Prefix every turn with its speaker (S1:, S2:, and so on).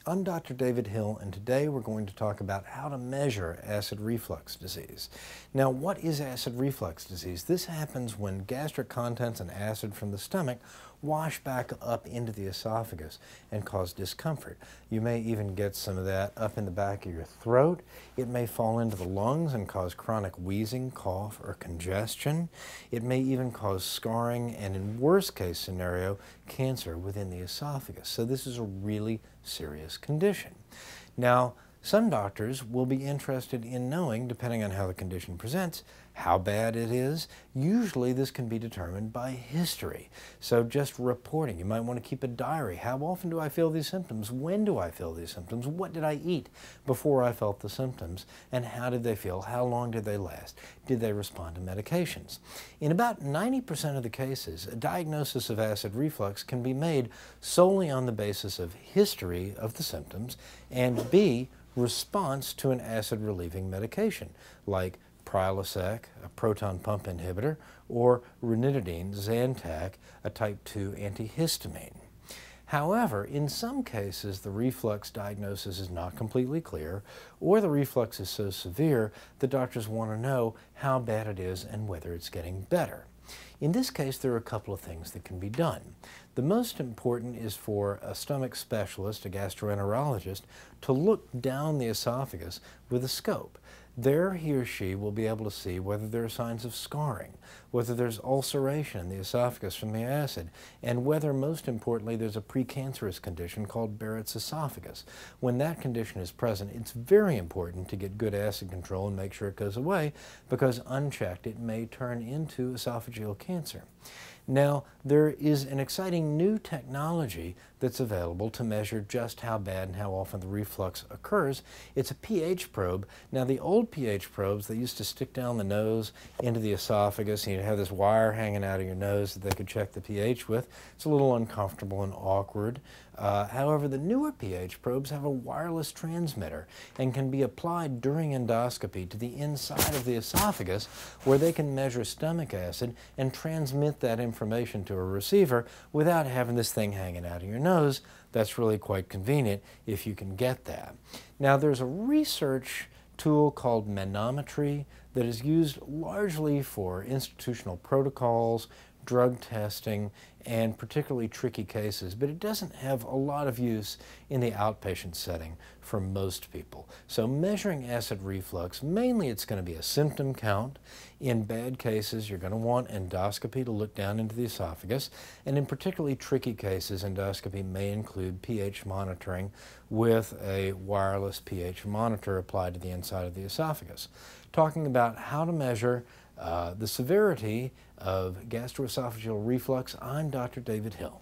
S1: I'm Dr. David Hill, and today we're going to talk about how to measure acid reflux disease. Now, what is acid reflux disease? This happens when gastric contents and acid from the stomach wash back up into the esophagus and cause discomfort. You may even get some of that up in the back of your throat. It may fall into the lungs and cause chronic wheezing, cough, or congestion. It may even cause scarring and, in worst case scenario, cancer within the esophagus. So this is a really serious condition. Now, some doctors will be interested in knowing, depending on how the condition presents, how bad it is. Usually this can be determined by history. So just reporting. You might want to keep a diary. How often do I feel these symptoms? When do I feel these symptoms? What did I eat before I felt the symptoms? And how did they feel? How long did they last? Did they respond to medications? In about 90% of the cases, a diagnosis of acid reflux can be made solely on the basis of history of the symptoms and B, response to an acid-relieving medication like Prilosec, a proton pump inhibitor, or ranitidine, Zantac, a type 2 antihistamine. However, in some cases, the reflux diagnosis is not completely clear, or the reflux is so severe the doctors want to know how bad it is and whether it's getting better. In this case, there are a couple of things that can be done. The most important is for a stomach specialist, a gastroenterologist, to look down the esophagus with a scope. There he or she will be able to see whether there are signs of scarring, whether there's ulceration in the esophagus from the acid, and whether, most importantly, there's a precancerous condition called Barrett's esophagus. When that condition is present, it's very important to get good acid control and make sure it goes away, because unchecked it may turn into esophageal cancer. Now, there is an exciting new technology that's available to measure just how bad and how often the reflux occurs. It's a pH probe. Now, the old pH probes, they used to stick down the nose into the esophagus, and you'd have this wire hanging out of your nose that they could check the pH with. It's a little uncomfortable and awkward. However, the newer pH probes have a wireless transmitter and can be applied during endoscopy to the inside of the esophagus, where they can measure stomach acid and transmit that information to a receiver without having this thing hanging out of your nose. That's really quite convenient if you can get that. Now, there's a research tool called manometry that is used largely for institutional protocols, drug testing, and particularly tricky cases, but it doesn't have a lot of use in the outpatient setting for most people. So measuring acid reflux, mainly it's going to be a symptom count. In bad cases, you're going to want endoscopy to look down into the esophagus, and in particularly tricky cases, endoscopy may include pH monitoring with a wireless pH monitor applied to the inside of the esophagus. Talking about how to measure the severity of gastroesophageal reflux, I'm Dr. David Hill.